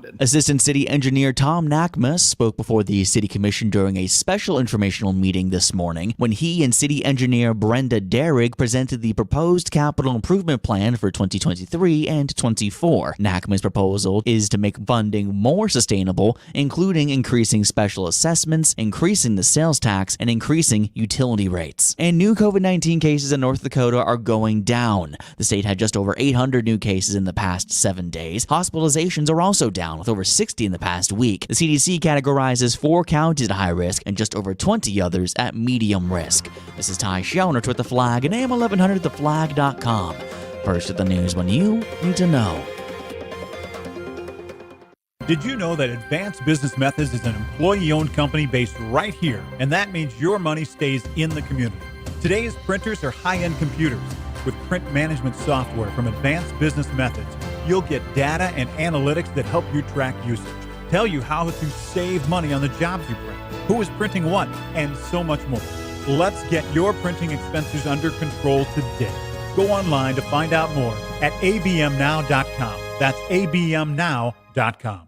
responded. Assistant City Engineer Tom Nakma spoke before the City Commission during a special informational meeting this morning when he and City Engineer Brenda Derrick presented the proposed capital improvement plan for 2023 and 24. Nakma's proposal is to make funding more sustainable, including increasing special assessments, increasing the sales tax, and increasing utility rates. And new COVID-19 cases in North Dakota are going down. The state had just over 800 new cases in the past 7 days. Hospitalizations are also down, with over 60 in the past week. The CDC categorizes 4 counties at high risk and just over 20 others at medium risk. This is Ty Schoenert with The Flag and AM 1100theflag.com. First at the news when you need to know. Did you know that Advanced Business Methods is an employee-owned company based right here, and that means your money stays in the community? Today's printers are high-end computers. With print management software from Advanced Business Methods, you'll get data and analytics that help you track usage, tell you how to save money on the jobs you print, who is printing what, and so much more. Let's get your printing expenses under control today. Go online to find out more at abmnow.com. That's abmnow.com.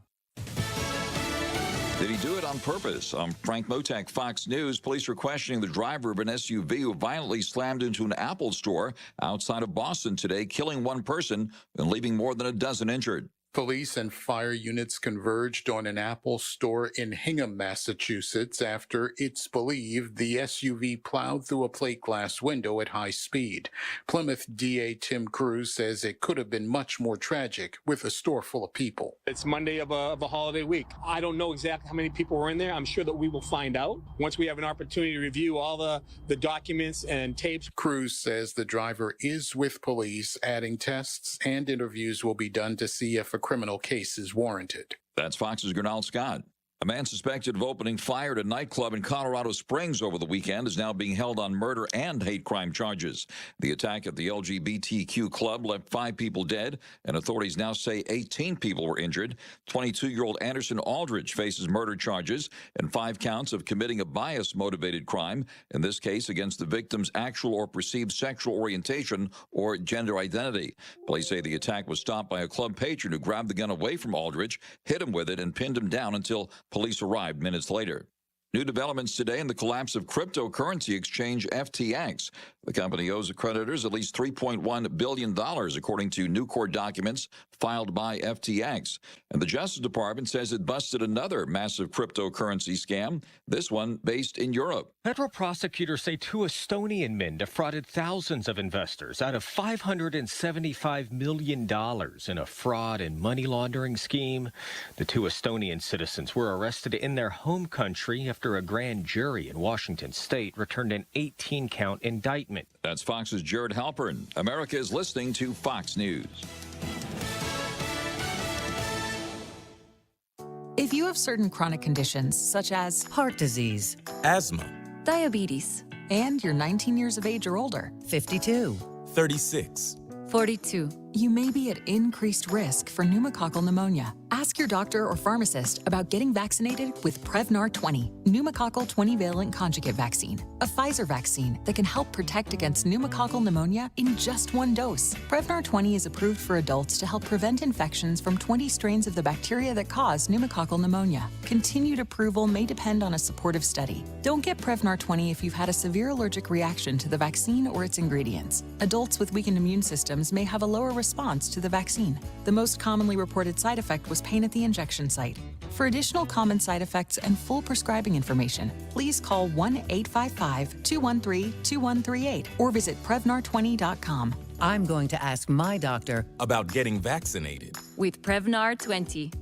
Did he do it on purpose? I'm Frank Motek, Fox News. Police are questioning the driver of an SUV who violently slammed into an Apple store outside of Boston today, killing 1 person and leaving more than a dozen injured. Police and fire units converged on an Apple store in Hingham, Massachusetts, after it's believed the SUV plowed through a plate glass window at high speed. Plymouth DA Tim Cruz says it could have been much more tragic with a store full of people. It's Monday of a holiday week. I don't know exactly how many people were in there. I'm sure that we will find out once we have an opportunity to review all the documents and tapes. Cruz says the driver is with police, adding tests and interviews will be done to see if a criminal case is warranted. That's Fox's Gernal Scott. A man suspected of opening fire at a nightclub in Colorado Springs over the weekend is now being held on murder and hate crime charges. The attack at the LGBTQ club left 5 people dead, and authorities now say 18 people were injured. 22-year-old Anderson Aldridge faces murder charges and 5 counts of committing a bias-motivated crime, in this case against the victim's actual or perceived sexual orientation or gender identity. Police say the attack was stopped by a club patron who grabbed the gun away from Aldridge, hit him with it, and pinned him down until police arrived minutes later. New developments today in the collapse of cryptocurrency exchange FTX. The company owes creditors at least $3.1 billion, according to new court documents filed by FTX. And the Justice Department says it busted another massive cryptocurrency scam, this one based in Europe. Federal prosecutors say 2 Estonian men defrauded thousands of investors out of $575 million in a fraud and money laundering scheme. The 2 Estonian citizens were arrested in their home country after a grand jury in Washington state returned an 18-count indictment. That's Fox's Jared Halpern. America is listening to Fox News. If you have certain chronic conditions, such as heart disease, asthma, diabetes, and you're 19 years of age or older, 52, 36, 42, you may be at increased risk for pneumococcal pneumonia. Ask your doctor or pharmacist about getting vaccinated with Prevnar 20, pneumococcal 20-valent conjugate vaccine, a Pfizer vaccine that can help protect against pneumococcal pneumonia in just 1 dose. Prevnar 20 is approved for adults to help prevent infections from 20 strains of the bacteria that cause pneumococcal pneumonia. Continued approval may depend on a supportive study. Don't get Prevnar 20 if you've had a severe allergic reaction to the vaccine or its ingredients. Adults with weakened immune systems may have a lower response to the vaccine. The most commonly reported side effect was pain at the injection site. For additional common side effects and full prescribing information, please call 1-855-213-2138 or visit Prevnar20.com. I'm going to ask my doctor about getting vaccinated with Prevnar 20.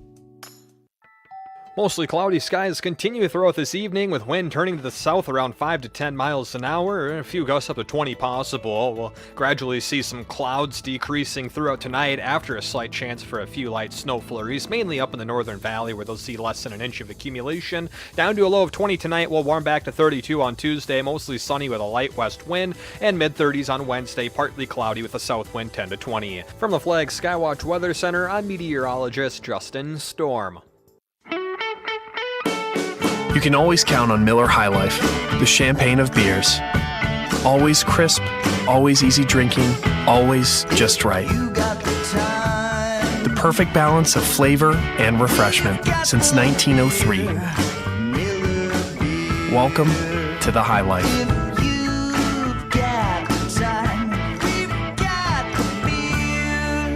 Mostly cloudy skies continue throughout this evening, with wind turning to the south around 5 to 10 miles an hour, and a few gusts up to 20 possible. We'll gradually see some clouds decreasing throughout tonight after a slight chance for a few light snow flurries, mainly up in the northern valley where they'll see less than an inch of accumulation. Down to a low of 20 tonight, we'll warm back to 32 on Tuesday, mostly sunny with a light west wind, and mid-30s on Wednesday, partly cloudy with a south wind 10 to 20. From the Flag Skywatch Weather Center, I'm meteorologist Justin Storm. You can always count on Miller High Life, the champagne of beers. Always crisp, always easy drinking, always just right. The perfect balance of flavor and refreshment since 1903. Welcome to the High Life.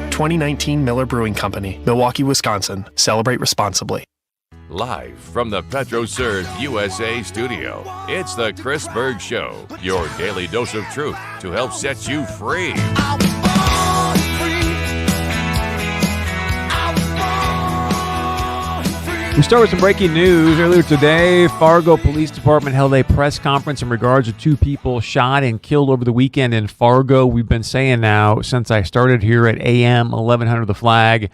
2019 Miller Brewing Company, Milwaukee, Wisconsin. Celebrate responsibly. Live from the PetroServe USA studio, it's the Chris Berg Show, your daily dose of truth to help set you free. We start with some breaking news. Earlier today, Fargo Police Department held a press conference in regards to 2 people shot and killed over the weekend in Fargo. We've been saying now since I started here at AM 1100 The Flag,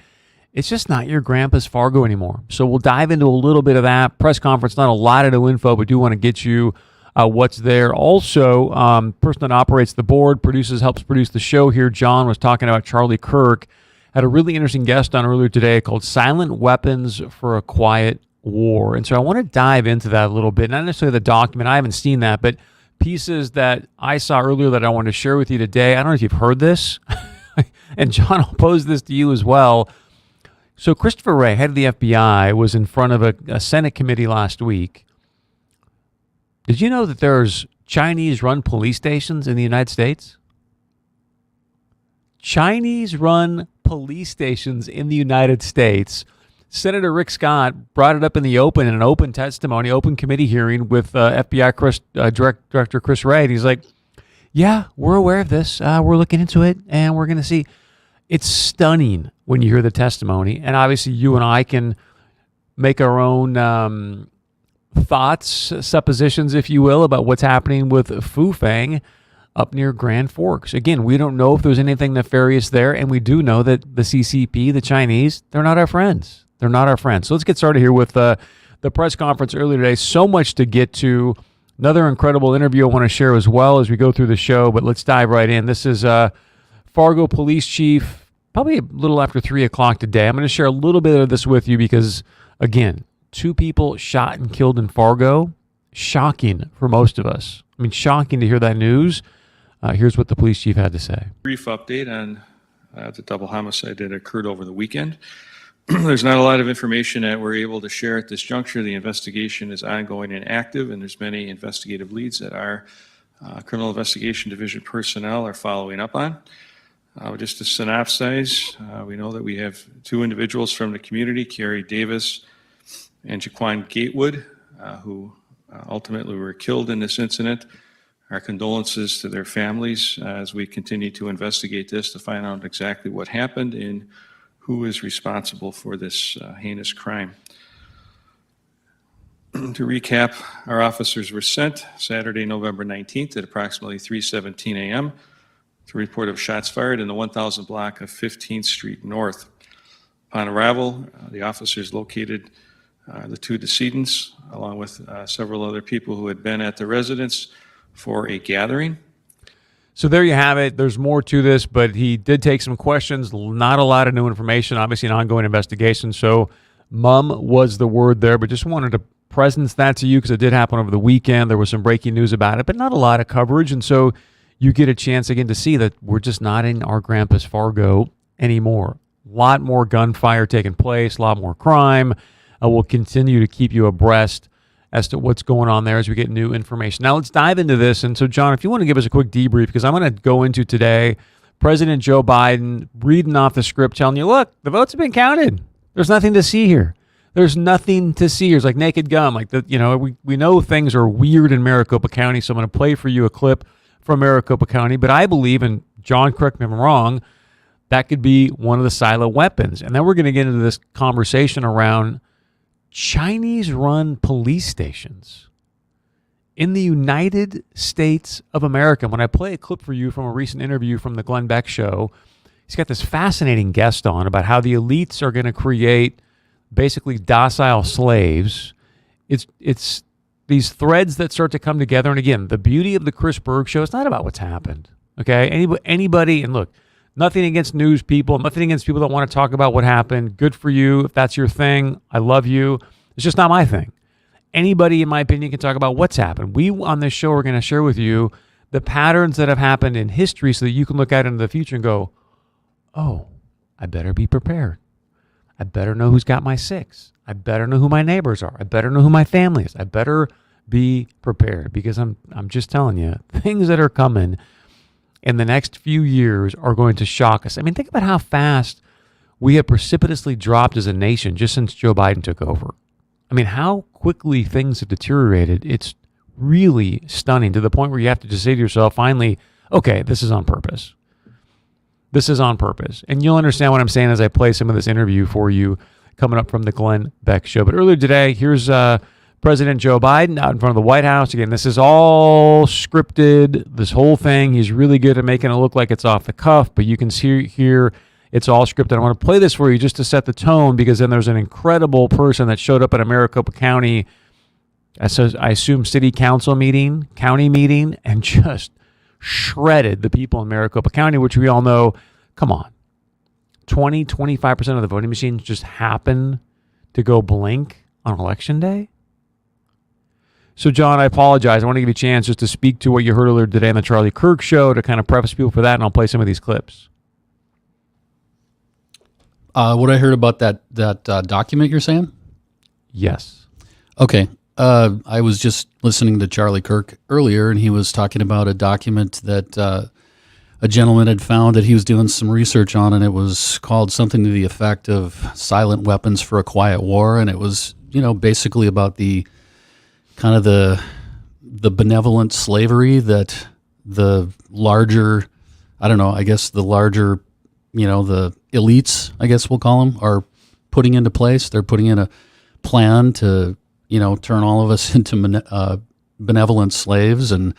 it's just not your grandpa's Fargo anymore. So we'll dive into a little bit of that. Press conference, not a lot of new info, but do want to get you what's there. Also, person that operates the board, helps produce the show here, John, was talking about Charlie Kirk. Had a really interesting guest on earlier today called Silent Weapons for a Quiet War. And so I want to dive into that a little bit. Not necessarily the document. I haven't seen that, but pieces that I saw earlier that I want to share with you today. I don't know if you've heard this. And John, I'll pose this to you as well. So Christopher Wray, head of the FBI, was in front of a Senate committee last week. Did you know that there's Chinese-run police stations in the United States? Chinese-run police stations in the United States. Senator Rick Scott brought it up in an open testimony, open committee hearing with FBI Director Chris Wray. And he's like, yeah, we're aware of this. We're looking into it, and we're going to see. It's stunning when you hear the testimony. And obviously you and I can make our own thoughts, suppositions, if you will, about what's happening with Fufeng up near Grand Forks. Again, we don't know if there's anything nefarious there, and we do know that the CCP, the Chinese, they're not our friends. They're not our friends. So let's get started here with the press conference earlier today. So much to get to. Another incredible interview I want to share as well as we go through the show, but let's dive right in. This is Fargo Police Chief, probably a little after 3 o'clock today. I'm going to share a little bit of this with you because, again, 2 people shot and killed in Fargo. Shocking for most of us. I mean, shocking to hear that news. Here's what the police chief had to say. Brief update on the double homicide that occurred over the weekend. There's not a lot of information that we're able to share at this juncture. The investigation is ongoing and active, and there's many investigative leads that our Criminal Investigation Division personnel are following up on. Just to synopsize, we know that we have 2 individuals from the community, Carrie Davis and Jaquan Gatewood, who ultimately were killed in this incident. Our condolences to their families as we continue to investigate this to find out exactly what happened and who is responsible for this heinous crime. To recap, our officers were sent Saturday, November 19th at approximately 3:17 a.m. to report of shots fired in the 1000 block of 15th Street North. Upon arrival, the officers located the 2 decedents along with several other people who had been at the residence for a gathering. So there you have it. There's more to this, but he did take some questions. Not a lot of new information, obviously an ongoing investigation. So mum was the word there, but just wanted to presence that to you because it did happen over the weekend. There was some breaking news about it, but not a lot of coverage. And so you get a chance again to see that we're just not in our grandpa's Fargo anymore. A lot more gunfire taking place, a lot more crime. We'll continue to keep you abreast as to what's going on there as we get new information. Now let's dive into this. And so, John, if you want to give us a quick debrief, because I'm going to go into today, President Joe Biden reading off the script, telling you, look, the votes have been counted. There's nothing to see here. There's nothing to see here. It's like naked gum. Like, we know things are weird in Maricopa County, so I'm going to play for you a clip from Maricopa County. But I believe, and John, correct me if I'm wrong, that could be one of the silent weapons. And then we're going to get into this conversation around Chinese-run police stations in the United States of America. When I play a clip for you from a recent interview from the Glenn Beck Show, he's got this fascinating guest on about how the elites are going to create basically docile slaves. It's these threads that start to come together. And again, the beauty of the Chris Berg Show is not about what's happened. Okay, anybody, and look, nothing against news people, nothing against people that want to talk about what happened. Good for you. If that's your thing, I love you. It's just not my thing. Anybody, in my opinion, can talk about what's happened. We, on this show, are going to share with you the patterns that have happened in history so that you can look out into the future and go, oh, I better be prepared. I better know who's got my 6. I better know who my neighbors are. I better know who my family is. I better be prepared, because I'm just telling you, things that are coming in the next few years are going to shock us. I mean, think about how fast we have precipitously dropped as a nation just since Joe Biden took over. I mean, how quickly things have deteriorated. It's really stunning, to the point where you have to just say to yourself, finally, okay, this is on purpose. This is on purpose. And you'll understand what I'm saying as I play some of this interview for you coming up from the Glenn Beck Show. But earlier today, here's President Joe Biden out in front of the White House. Again, this is all scripted, this whole thing. He's really good at making it look like it's off the cuff, but you can see here it's all scripted. I want to play this for you just to set the tone, because then there's an incredible person that showed up at a Maricopa County, I assume city council meeting, county meeting, and just shredded the people in Maricopa County, which we all know, come on, 25% of the voting machines just happen to go blink on election day. So, John, I apologize. I want to give you a chance just to speak to what you heard earlier today on the Charlie Kirk Show, to kind of preface people for that, and I'll play some of these clips. What I heard about that document you're saying? Yes. Okay. I was just listening to Charlie Kirk earlier, and he was talking about a document that a gentleman had found that he was doing some research on, and it was called something to the effect of Silent Weapons for a Quiet War, and it was, basically about the kind of the benevolent slavery that the larger, the elites, I guess we'll call them, are putting into place. They're putting in a plan to, turn all of us into benevolent slaves and,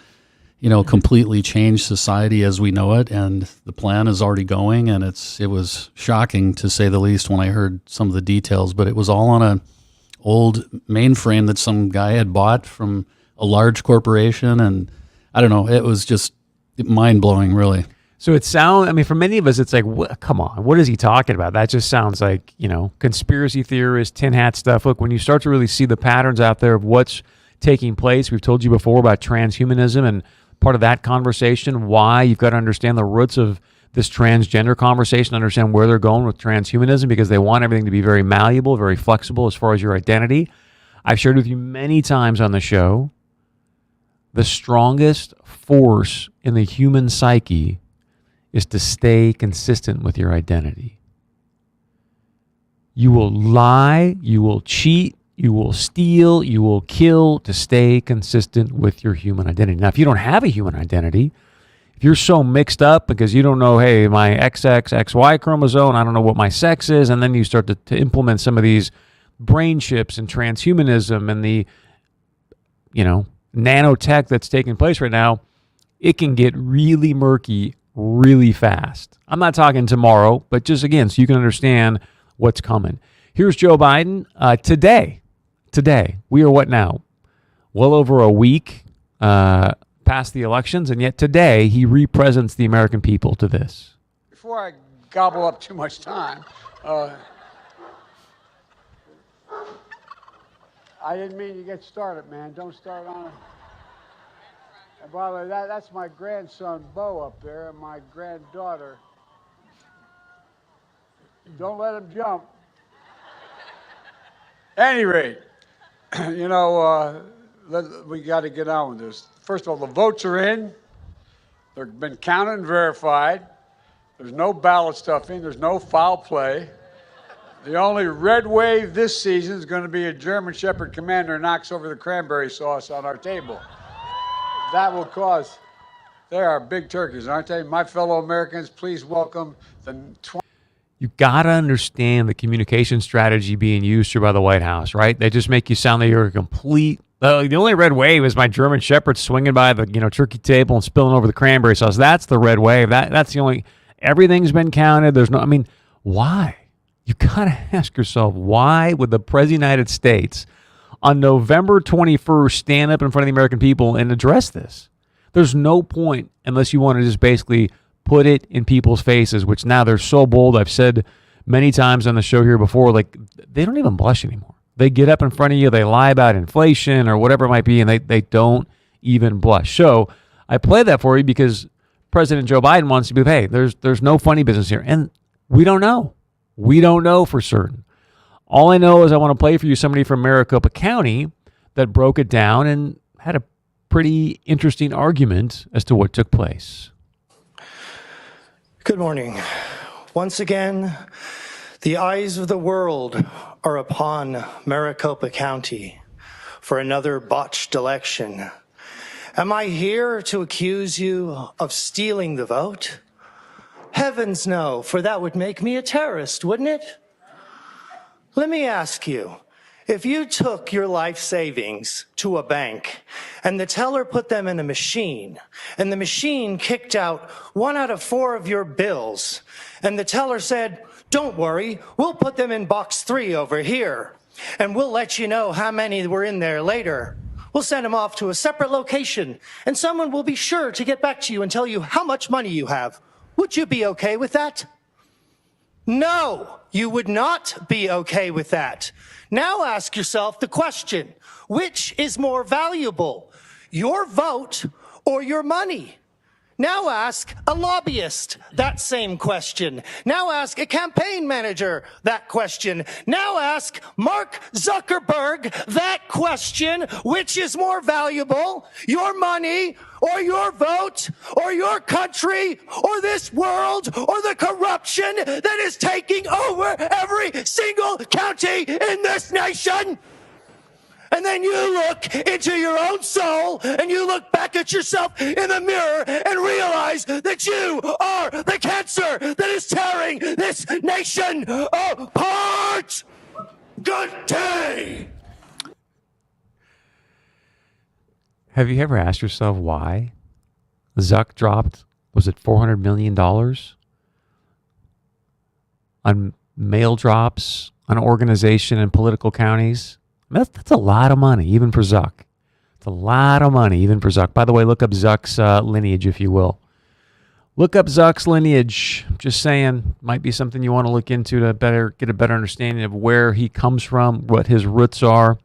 completely change society as we know it. And the plan is already going, and it was shocking, to say the least, when I heard some of the details. But it was all on an old mainframe that some guy had bought from a large corporation, and I don't know, it was just mind-blowing, really. So for many of us, it's like, come on, what is he talking about? That just sounds like, conspiracy theorist, tin hat stuff. Look, when you start to really see the patterns out there of what's taking place, we've told you before about transhumanism, and part of that conversation, why you've got to understand the roots of this transgender conversation, understand where they're going with transhumanism, because they want everything to be very malleable, very flexible as far as your identity. I've shared with you many times on the show, the strongest force in the human psyche is to stay consistent with your identity. You will lie, you will cheat, you will steal, you will kill to stay consistent with your human identity. Now, if you don't have a human identity, if you're so mixed up because you don't know, hey, my XY chromosome, I don't know what my sex is, and then you start to implement some of these brain chips and transhumanism and the, nanotech that's taking place right now, it can get really murky really fast. I'm not talking tomorrow, but just again, so you can understand what's coming. Here's Joe Biden today. We are what now? Well over a week past the elections, and yet today he represents the American people to this. Before I gobble up too much time, I didn't mean to get started, man. Don't start on it. And by the way, that's my grandson, Bo, up there, and my granddaughter. Don't let him jump. Any rate, we got to get on with this. First of all, the votes are in. They've been counted and verified. There's no ballot stuffing. There's no foul play. The only red wave this season is going to be a German Shepherd Commander knocks over the cranberry sauce on our table. That will cause. They are big turkeys, aren't they? My fellow Americans, please welcome the You got to understand the communication strategy being used here by the White House, right? They just make you sound like you're a complete. The only red wave is my German Shepherd swinging by the turkey table and spilling over the cranberry sauce. That's the red wave. That's the only. Everything's been counted. There's no. Why? You got to ask yourself, why would the President of the United States on November 21st stand up in front of the American people and address this? There's no point unless you want to just basically put it in people's faces, which now they're so bold. I've said many times on the show here before, like, they don't even blush anymore. They get up in front of you, they lie about inflation or whatever it might be, and they don't even blush. So I play that for you because President Joe Biden wants to be, hey, there's no funny business here. And we don't know. We don't know for certain. All I know is I want to play for you somebody from Maricopa County that broke it down and had a pretty interesting argument as to what took place. Good morning. Once again, the eyes of the world are upon Maricopa County for another botched election. Am I here to accuse you of stealing the vote? Heavens no, for that would make me a terrorist, wouldn't it? Let me ask you, if you took your life savings to a bank and the teller put them in a machine and the machine kicked out 1 out of 4 of your bills and the teller said, don't worry, we'll put them in box 3 over here and we'll let you know how many were in there later. We'll send them off to a separate location and someone will be sure to get back to you and tell you how much money you have. Would you be okay with that? No, you would not be okay with that. Now ask yourself the question, which is more valuable, your vote or your money? Now ask a lobbyist that same question. Now ask a campaign manager that question. Now ask Mark Zuckerberg that question, which is more valuable, your money or your vote or your country or this world or the corruption that is taking over every single county in this nation? And then you look into your own soul and you look back at yourself in the mirror and realize that you are the cancer that is tearing this nation apart. Good day. Have you ever asked yourself why Zuck dropped, was it $400 million on mail drops, on organization and political counties? That's a lot of money, even for Zuck. It's a lot of money, even for Zuck. By the way, look up Zuck's lineage, if you will. Look up Zuck's lineage. Just saying, might be something you want to look into to get a better understanding of where he comes from, what his roots are.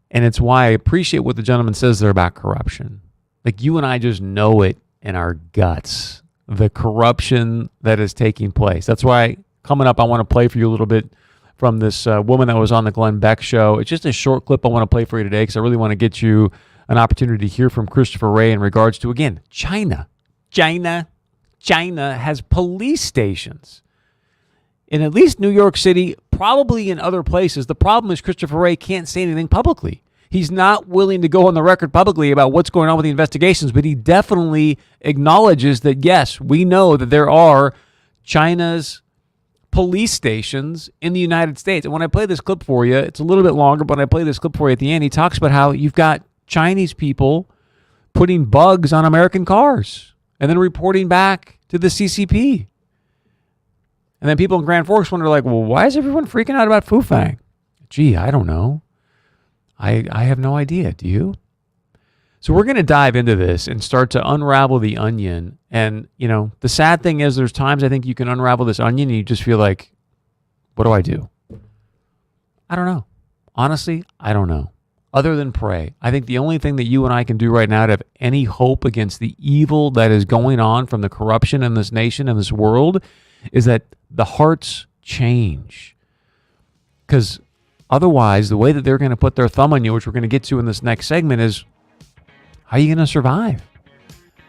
And it's why I appreciate what the gentleman says there about corruption. Like, you and I just know it in our guts, the corruption that is taking place. That's why coming up, I want to play for you a little bit from this woman that was on the Glenn Beck show. It's just a short clip I want to play for you today because I really want to get you an opportunity to hear from Christopher Wray in regards to, again, China. China has police stations in at least New York City, probably in other places. The problem is Christopher Wray can't say anything publicly. He's not willing to go on the record publicly about what's going on with the investigations, but he definitely acknowledges that, yes, we know that there are China's police stations in the United States. And when I play this clip for you, it's a little bit longer, but when I play this clip for you at the end, he talks about how you've got Chinese people putting bugs on American cars and then reporting back to the CCP. And then people in Grand Forks wonder, like, well, why is everyone freaking out about Fufang? Gee, I don't know. I have no idea. Do you? So we're going to dive into this and start to unravel the onion. And, you know, the sad thing is there's times I think you can unravel this onion and you just feel like, what do I do? I don't know. Honestly, I don't know. Other than pray. I think the only thing that you and I can do right now to have any hope against the evil that is going on from the corruption in this nation and this world is that the hearts change. Because otherwise, the way that they're going to put their thumb on you, which we're going to get to in this next segment, is how are you going to survive?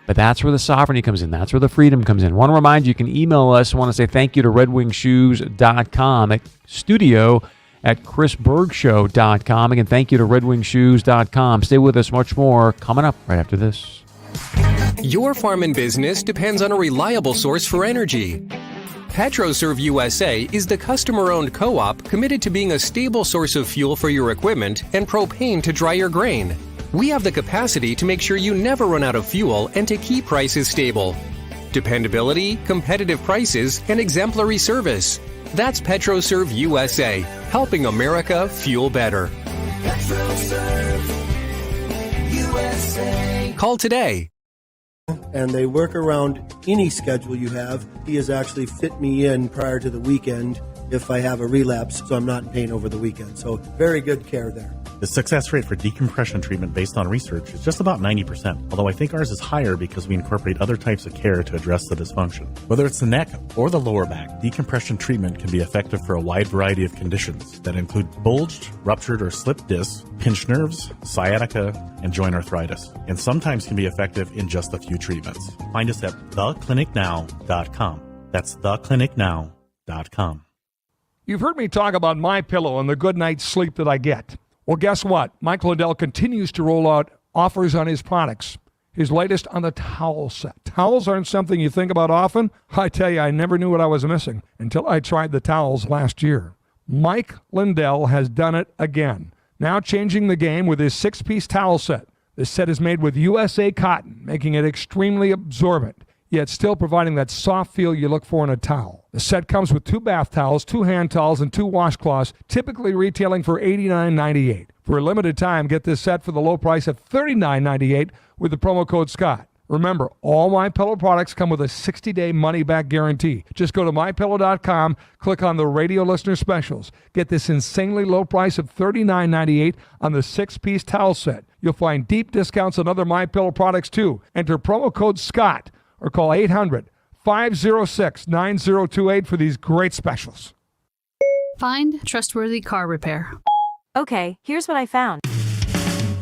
But that's where the sovereignty comes in. That's where the freedom comes in. I want to remind you, you can email us. I want to say thank you to redwingshoes.com, at studio@chrisbergshow.com. Again, thank you to redwingshoes.com. Stay with us. Much more coming up right after this. Your farm and business depends on a reliable source for energy. PetroServe USA is the customer-owned co-op committed to being a stable source of fuel for your equipment and propane to dry your grain. We have the capacity to make sure you never run out of fuel and to keep prices stable. Dependability, competitive prices, and exemplary service. That's PetroServe USA, helping America fuel better. PetroServe USA. Call today. And they work around any schedule you have. He has actually fit me in prior to the weekend if I have a relapse, so I'm not in pain over the weekend. So very good care there. The success rate for decompression treatment based on research is just about 90%, although I think ours is higher because we incorporate other types of care to address the dysfunction. Whether it's the neck or the lower back, decompression treatment can be effective for a wide variety of conditions that include bulged, ruptured, or slipped discs, pinched nerves, sciatica, and joint arthritis, and sometimes can be effective in just a few treatments. Find us at theclinicnow.com. That's theclinicnow.com. You've heard me talk about MyPillow and the good night's sleep that I get. Well, guess what? Mike Lindell continues to roll out offers on his products. His latest on the towel set. Towels aren't something you think about often. I tell you, I never knew what I was missing until I tried the towels last year. Mike Lindell has done it again. Now changing the game with his 6-piece towel set. This set is made with USA cotton, making it extremely absorbent, yet still providing that soft feel you look for in a towel. The set comes with 2 bath towels, 2 hand towels, and 2 washcloths, typically retailing for $89.98. For a limited time, get this set for the low price of $39.98 with the promo code SCOTT. Remember, all MyPillow products come with a 60-day money-back guarantee. Just go to MyPillow.com, click on the radio listener specials. Get this insanely low price of $39.98 on the 6-piece towel set. You'll find deep discounts on other MyPillow products, too. Enter promo code SCOTT or call 800-506-9028 for these great specials. Find trustworthy car repair. Okay, here's what I found.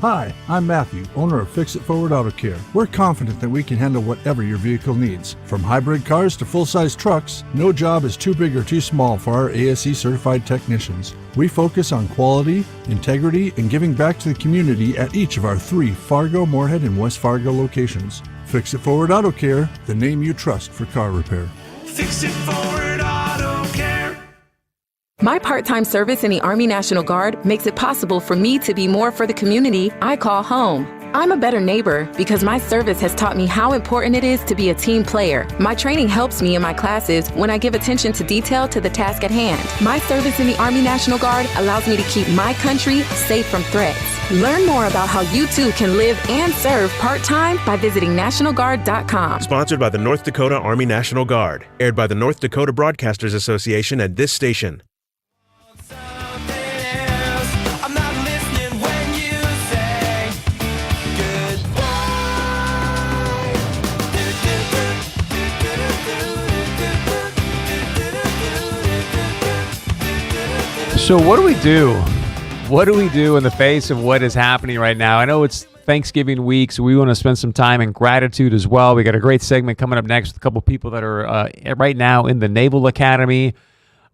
Hi, I'm Matthew, owner of Fix It Forward Auto Care. We're confident that we can handle whatever your vehicle needs. From hybrid cars to full-size trucks, no job is too big or too small for our ASE certified technicians. We focus on quality, integrity, and giving back to the community at each of our 3 Fargo, Moorhead, and West Fargo locations. Fix It Forward Auto Care, the name you trust for car repair. Fix It Forward Auto Care. My part-time service in the Army National Guard makes it possible for me to be more for the community I call home. I'm a better neighbor because my service has taught me how important it is to be a team player. My training helps me in my classes when I give attention to detail to the task at hand. My service in the Army National Guard allows me to keep my country safe from threats. Learn more about how you too can live and serve part-time by visiting NationalGuard.com. Sponsored by the North Dakota Army National Guard. Aired by the North Dakota Broadcasters Association and this station. So what do we do? What do we do in the face of what is happening right now? I know it's Thanksgiving week, so we want to spend some time in gratitude as well. We got a great segment coming up next with a couple people that are right now in the Naval Academy.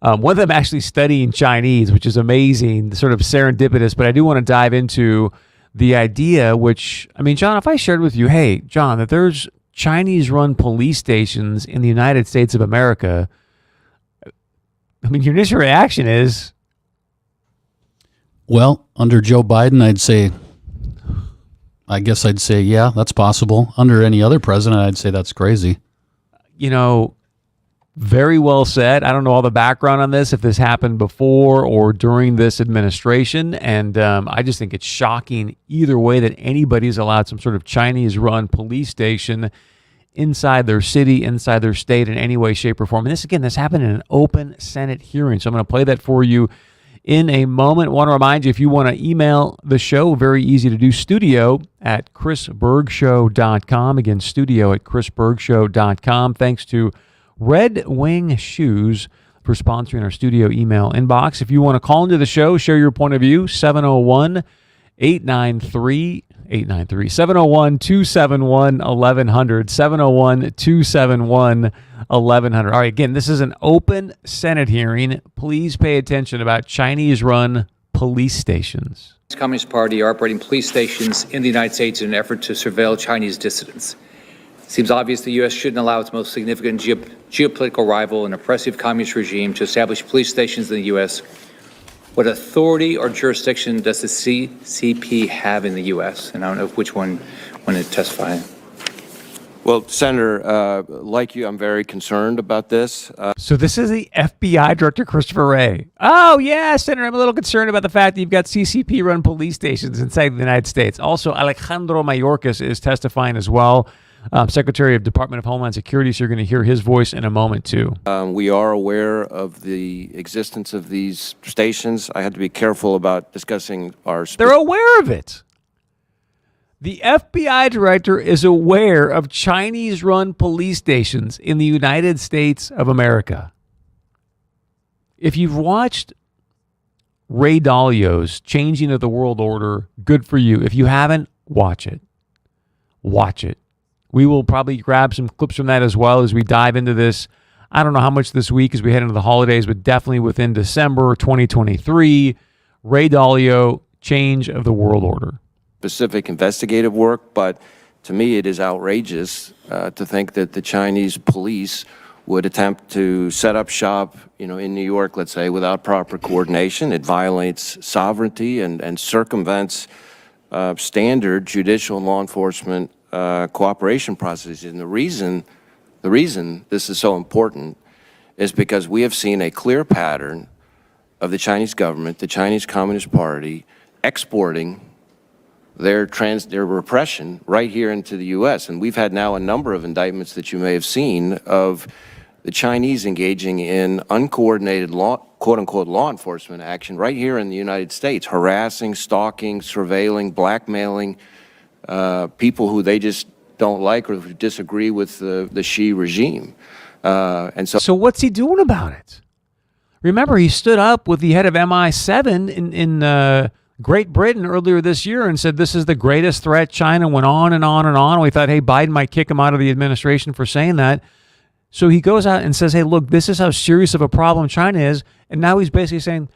One of them actually studying Chinese, which is amazing, sort of serendipitous. But I do want to dive into the idea, which, I mean, John, if I shared with you, hey, John, that there's Chinese-run police stations in the United States of America, I mean, your initial reaction is... Well, under Joe Biden, I guess I'd say, yeah, that's possible. Under any other president, I'd say that's crazy. You know, very well said. I don't know all the background on this, if this happened before or during this administration. And I just think it's shocking either way that anybody's allowed some sort of Chinese-run police station inside their city, inside their state in any way, shape, or form. And this happened in an open Senate hearing. So I'm going to play that for you in a moment. I want to remind you, if you want to email the show, very easy to do, studio@chrisbergshow.com. Again, studio@chrisbergshow.com. Thanks to Red Wing Shoes for sponsoring our studio email inbox. If you want to call into the show, share your point of view, 701-271-1100, 701-271-1100. All right, again, this is an open Senate hearing. Please pay attention about Chinese-run police stations. The Communist Party are operating police stations in the United States in an effort to surveil Chinese dissidents. It seems obvious the U.S. shouldn't allow its most significant geopolitical rival, an oppressive communist regime, to establish police stations in the U.S. What authority or jurisdiction does the CCP have in the U.S.? And I don't know which one wanted to testify. Well, Senator, like you, I'm very concerned about this. So this is the FBI Director, Christopher Wray. Oh, yeah, Senator, I'm a little concerned about the fact that you've got CCP-run police stations inside the United States. Also, Alejandro Mayorkas is testifying as well. Secretary of Department of Homeland Security, so you're going to hear his voice in a moment, too. We are aware of the existence of these stations. I had to be careful about discussing our... They're aware of it. The FBI director is aware of Chinese-run police stations in the United States of America. If you've watched Ray Dalio's Changing of the World Order, good for you. If you haven't, watch it. Watch it. We will probably grab some clips from that as well as we dive into this. I don't know how much this week as we head into the holidays, but definitely within December 2023, Ray Dalio, Change of the World Order. Specific investigative work, but to me it is outrageous to think that the Chinese police would attempt to set up shop, in New York, let's say, without proper coordination. It violates sovereignty and circumvents standard judicial and law enforcement cooperation processes. And the reason this is so important is because we have seen a clear pattern of the Chinese government, the Chinese Communist Party, exporting their repression right here into the U.S. And we've had now a number of indictments that you may have seen of the Chinese engaging in uncoordinated quote-unquote law enforcement action right here in the United States, harassing, stalking, surveilling, blackmailing people who they just don't like or who disagree with the Xi regime. So what's he doing about it? Remember, he stood up with the head of MI7 in Great Britain earlier this year and said this is the greatest threat. China went on and on and on. We thought, hey, Biden might kick him out of the administration for saying that. So he goes out and says, hey, look, this is how serious of a problem China is. And now he's basically saying,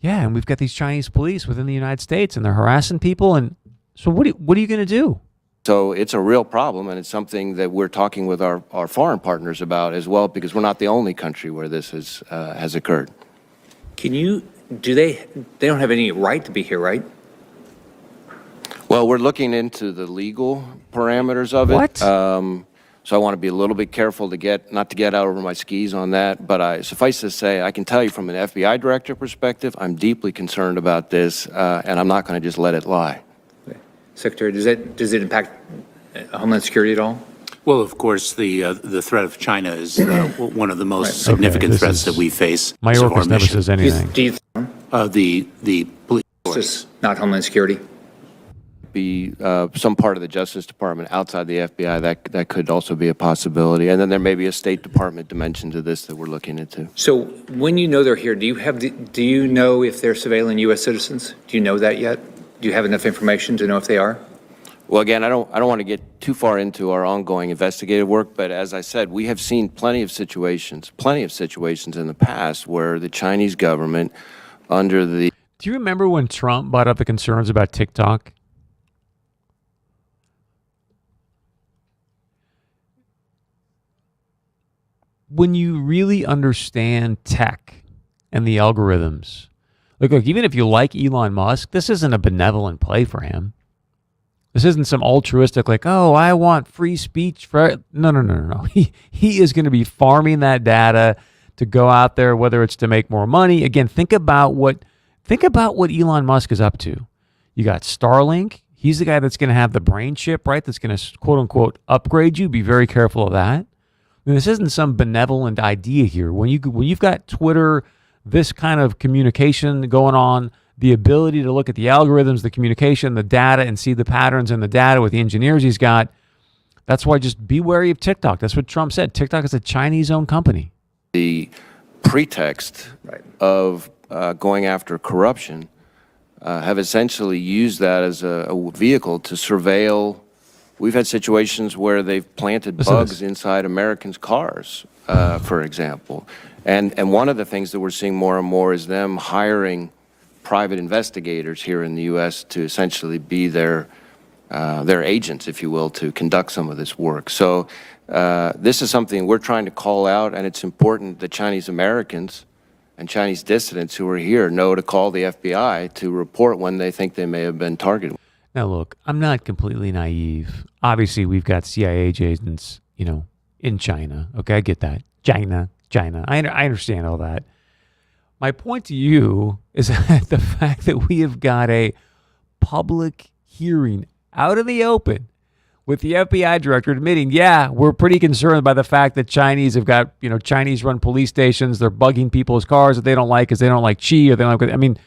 yeah, and we've got these Chinese police within the United States and they're harassing people. And so what are you going to do? So it's a real problem, and it's something that we're talking with our foreign partners about as well, because we're not the only country where this has occurred. They don't have any right to be here, right? Well, we're looking into the legal parameters of it. What? So I want to be a little bit careful not to get out over my skis on that. But suffice to say, I can tell you from an FBI director perspective, I'm deeply concerned about this, and I'm not going to just let it lie. Okay. Secretary, does it impact Homeland Security at all? Well, of course, the threat of China is one of the most significant threats that we face. Mayorkas never says anything. The police force, not Homeland Security. Be some part of the Justice Department outside the FBI that could also be a possibility, and then there may be a State Department dimension to this that we're looking into. So when you know they're here, do you know if they're surveilling U.S. citizens? Do you know that yet? Do you have enough information to know if they are? Well, again, I don't want to get too far into our ongoing investigative work, but as I said, we have seen plenty of situations in the past where the Chinese government, under the... Do you remember when Trump brought up the concerns about TikTok? When you really understand tech and the algorithms, look, even if you like Elon Musk, this isn't a benevolent play for him. This isn't some altruistic, like, oh, I want free speech. No. He is going to be farming that data to go out there, whether it's to make more money. Again, think about what Elon Musk is up to. You got Starlink. He's the guy that's going to have the brain chip, right? That's going to, quote unquote, upgrade you. Be very careful of that. I mean, this isn't some benevolent idea here. When you've got Twitter, this kind of communication going on, the ability to look at the algorithms, the communication, the data, and see the patterns in the data with the engineers he's got, that's why just be wary of TikTok. That's what Trump said. TikTok is a Chinese-owned company. The pretext of going after corruption have essentially used that as a vehicle to surveil. We've had situations where they've planted bugs inside Americans' cars, for example. And one of the things that we're seeing more and more is them hiring private investigators here in the U.S. to essentially be their agents, if you will, to conduct some of this work. So this is something we're trying to call out, and it's important that Chinese Americans and Chinese dissidents who are here know to call the FBI to report when they think they may have been targeted. Now, look, I'm not completely naive. Obviously, we've got CIA agents, in China. Okay, I get that. China. I understand all that. My point to you is that the fact that we have got a public hearing out in the open with the FBI director admitting, yeah, we're pretty concerned by the fact that Chinese have got, Chinese-run police stations. They're bugging people's cars that they don't like because they don't like Xi or they don't like,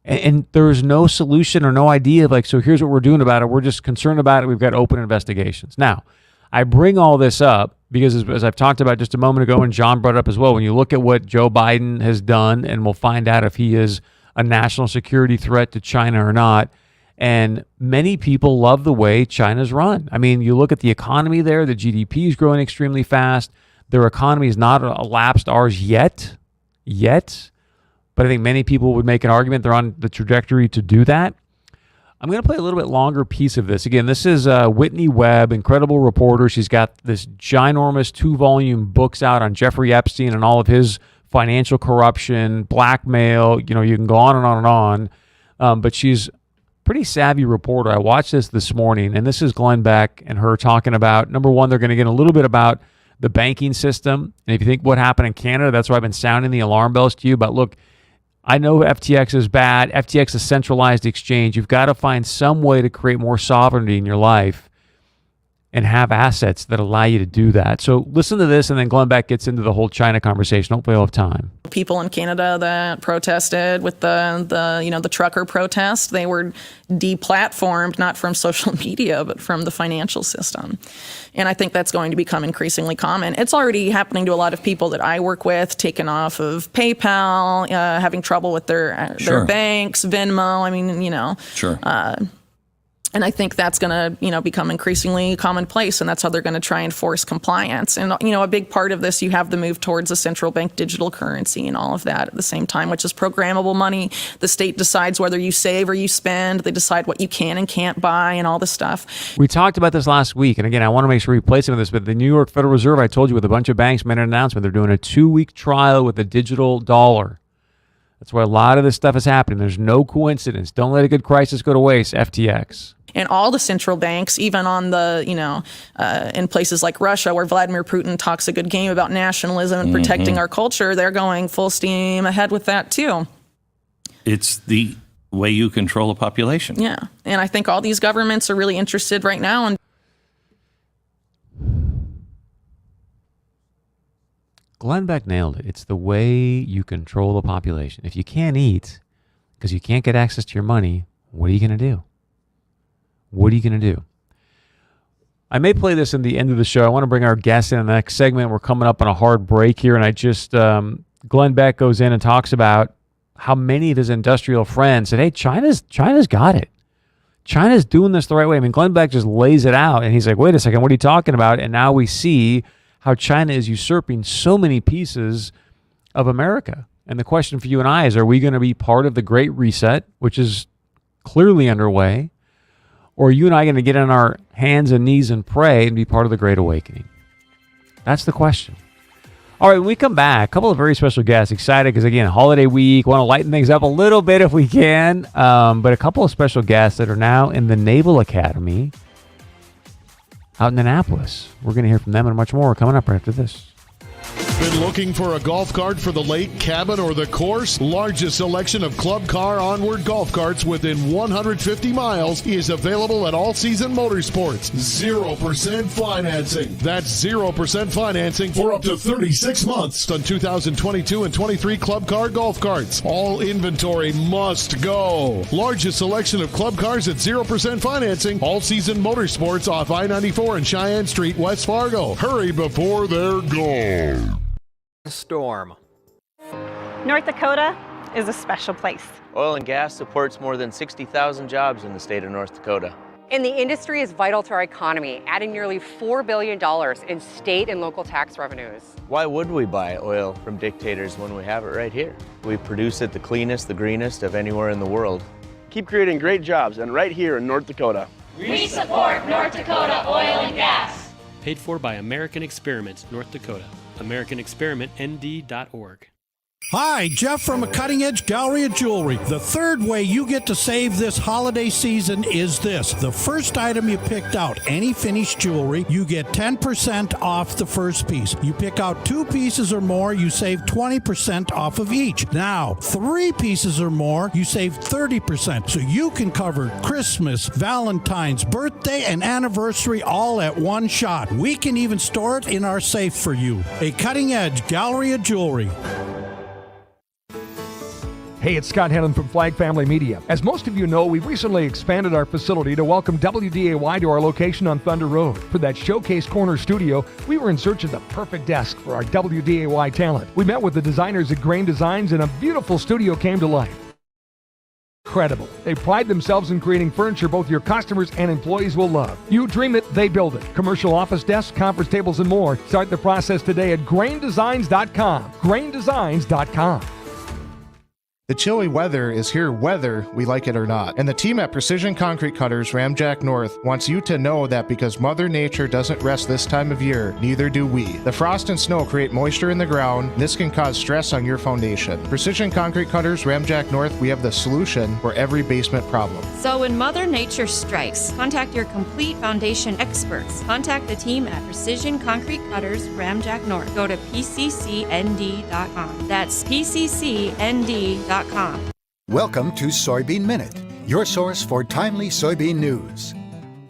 and there's no solution or no idea of so here's what we're doing about it. We're just concerned about it. We've got open investigations. Now, I bring all this up because as I've talked about just a moment ago, and John brought it up as well, when you look at what Joe Biden has done, and we'll find out if he is a national security threat to China or not, and many people love the way China's run. You look at the economy there, the GDP is growing extremely fast. Their economy has not elapsed ours yet, but I think many people would make an argument they're on the trajectory to do that. I'm going to play a little bit longer piece of this. Again, this is Whitney Webb, incredible reporter. She's got this ginormous 2-volume books out on Jeffrey Epstein and all of his financial corruption, blackmail. You can go on and on and on. But she's a pretty savvy reporter. I watched this morning, and this is Glenn Beck and her talking about, number one, they're going to get a little bit about the banking system. And if you think what happened in Canada, that's why I've been sounding the alarm bells to you. But look, I know FTX is bad. FTX is centralized exchange. You've got to find some way to create more sovereignty in your life and have assets that allow you to do that. So listen to this, and then Glenn Beck gets into the whole China conversation. Hopefully we'll have time. People in Canada that protested with the trucker protest, they were deplatformed, not from social media, but from the financial system. And I think that's going to become increasingly common. It's already happening to a lot of people that I work with, taken off of PayPal, having trouble with their banks, Venmo. Sure. And I think that's going to, become increasingly commonplace, and that's how they're going to try and force compliance. And, a big part of this, you have the move towards a central bank digital currency and all of that at the same time, which is programmable money. The state decides whether you save or you spend. They decide what you can and can't buy and all this stuff. We talked about this last week, and again, I want to make sure we play some of this, but the New York Federal Reserve, I told you, with a bunch of banks made an announcement. They're doing a 2-week trial with the digital dollar. That's where a lot of this stuff is happening. There's no coincidence. Don't let a good crisis go to waste, FTX. And all the central banks, even on the, in places like Russia, where Vladimir Putin talks a good game about nationalism and protecting our culture, they're going full steam ahead with that too. It's the way you control a population. Yeah. And I think all these governments are really interested right now in. Glenn Beck nailed it. It's the way you control the population. If you can't eat because you can't get access to your money, what are you going to do? What are you going to do? I may play this in the end of the show. I want to bring our guest in the next segment. We're coming up on a hard break here, and I just Glenn Beck goes in and talks about how many of his industrial friends said, hey, China's got it. China's doing this the right way. Glenn Beck just lays it out, and he's like, wait a second, what are you talking about? And now we see how China is usurping so many pieces of America. And the question for you and I is, are we going to be part of the Great Reset, which is clearly underway? Or are you and I going to get on our hands and knees and pray and be part of the Great Awakening? That's the question. All right, when we come back, a couple of very special guests. Excited because, again, holiday week. Want to lighten things up a little bit if we can. But a couple of special guests that are now in the Naval Academy out in Annapolis. We're going to hear from them and much more coming up right after this. Been looking for a golf cart for the lake, cabin, or the course? Largest selection of Club Car Onward golf carts within 150 miles is available at All Season Motorsports. 0% financing. That's 0% financing for up to 36 months on 2022 and 23 Club Car golf carts. All inventory must go. Largest selection of club cars at 0% financing. All Season Motorsports off I-94 and Cheyenne Street, West Fargo. Hurry before they're gone. Storm. North Dakota is a special place. Oil and gas supports more than 60,000 jobs in the state of North Dakota. And the industry is vital to our economy, adding nearly $4 billion in state and local tax revenues. Why would we buy oil from dictators when we have it right here? We produce it the cleanest, the greenest of anywhere in the world. Keep creating great jobs, and right here in North Dakota. We support North Dakota oil and gas. Paid for by American Experiment, North Dakota. AmericanExperimentND.org. Hi, Jeff from a Cutting Edge Gallery of Jewelry. The third way you get to save this holiday season is this. The first item you picked out, any finished jewelry, you get 10% off the first piece. You pick out 2 pieces or more, you save 20% off of each. Now, 3 pieces or more, you save 30%. So you can cover Christmas, Valentine's, birthday, and anniversary all at one shot. We can even store it in our safe for you. A Cutting Edge Gallery of Jewelry. Hey, it's Scott Hannon from Flag Family Media. As most of you know, we recently expanded our facility to welcome WDAY to our location on Thunder Road. For that Showcase Corner studio, we were in search of the perfect desk for our WDAY talent. We met with the designers at Grain Designs, and a beautiful studio came to life. Incredible. They pride themselves in creating furniture both your customers and employees will love. You dream it, they build it. Commercial office desks, conference tables, and more. Start the process today at graindesigns.com. Graindesigns.com. The chilly weather is here whether we like it or not. And the team at Precision Concrete Cutters Ramjack North wants you to know that because Mother Nature doesn't rest this time of year, neither do we. The frost and snow create moisture in the ground, and this can cause stress on your foundation. Precision Concrete Cutters Ramjack North, we have the solution for every basement problem. So when Mother Nature strikes, contact your complete foundation experts. Contact the team at Precision Concrete Cutters Ramjack North. Go to pccnd.com. That's pccnd.com. Welcome to Soybean Minute, your source for timely soybean news.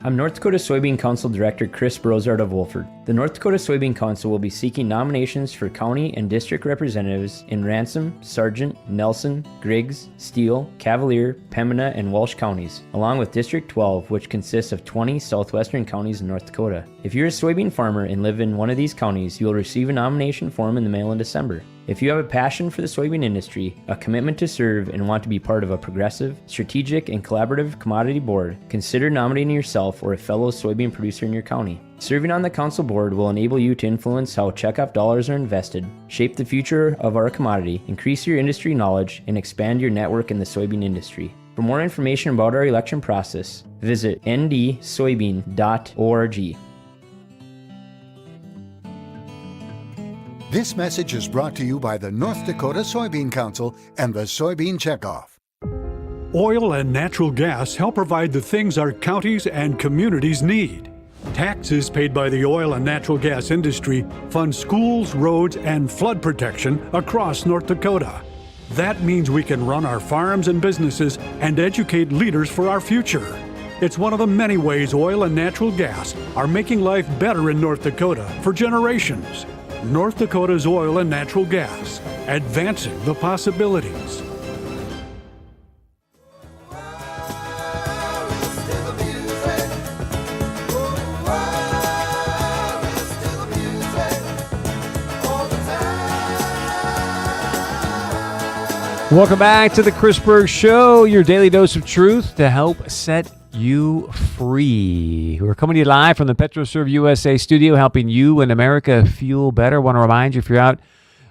I'm North Dakota Soybean Council Director Chris Brozard of Wolford. The North Dakota Soybean Council will be seeking nominations for county and district representatives in Ransom, Sargent, Nelson, Griggs, Steele, Cavalier, Pembina, and Walsh counties, along with District 12, which consists of 20 southwestern counties in North Dakota. If you're a soybean farmer and live in one of these counties, you will receive a nomination form in the mail in December. If you have a passion for the soybean industry, a commitment to serve, and want to be part of a progressive, strategic, and collaborative commodity board, consider nominating yourself or a fellow soybean producer in your county. Serving on the council board will enable you to influence how checkoff dollars are invested, shape the future of our commodity, increase your industry knowledge, and expand your network in the soybean industry. For more information about our election process, visit ndsoybean.org. This message is brought to you by the North Dakota Soybean Council and the Soybean Checkoff. Oil and natural gas help provide the things our counties and communities need. Taxes paid by the oil and natural gas industry fund schools, roads, and flood protection across North Dakota. That means we can run our farms and businesses and educate leaders for our future. It's one of the many ways oil and natural gas are making life better in North Dakota for generations. North Dakota's oil and natural gas, advancing the possibilities. Welcome back to the Chris Berg Show, your daily dose of truth to help set you free. We're coming to you live from the PetroServe USA studio, helping you and America fuel better. I want to remind you, if you're out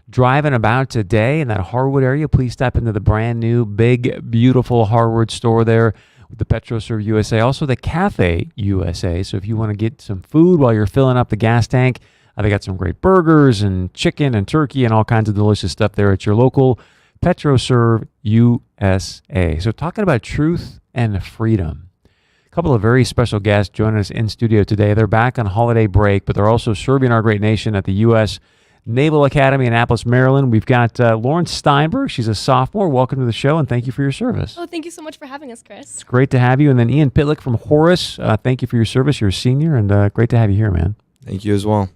driving about today in that Harwood area, please stop into the brand new, big, beautiful Harwood store there with the PetroServe USA. Also, the Cafe USA. So if you want to get some food while you're filling up the gas tank, they got some great burgers and chicken and turkey and all kinds of delicious stuff there at your local PetroServe USA. So talking about truth and freedom. A couple of very special guests joining us in studio today. They're back on holiday break, but they're also serving our great nation at the U.S. Naval Academy in Annapolis, Maryland. We've got Lauren Steinberg. She's a sophomore. Welcome to the show, and thank you for your service. Oh, thank you so much for having us, Chris. It's great to have you. And then Ian Pitlick from Horace. Thank you for your service. You're a senior, and great to have you here, man. Thank you as well.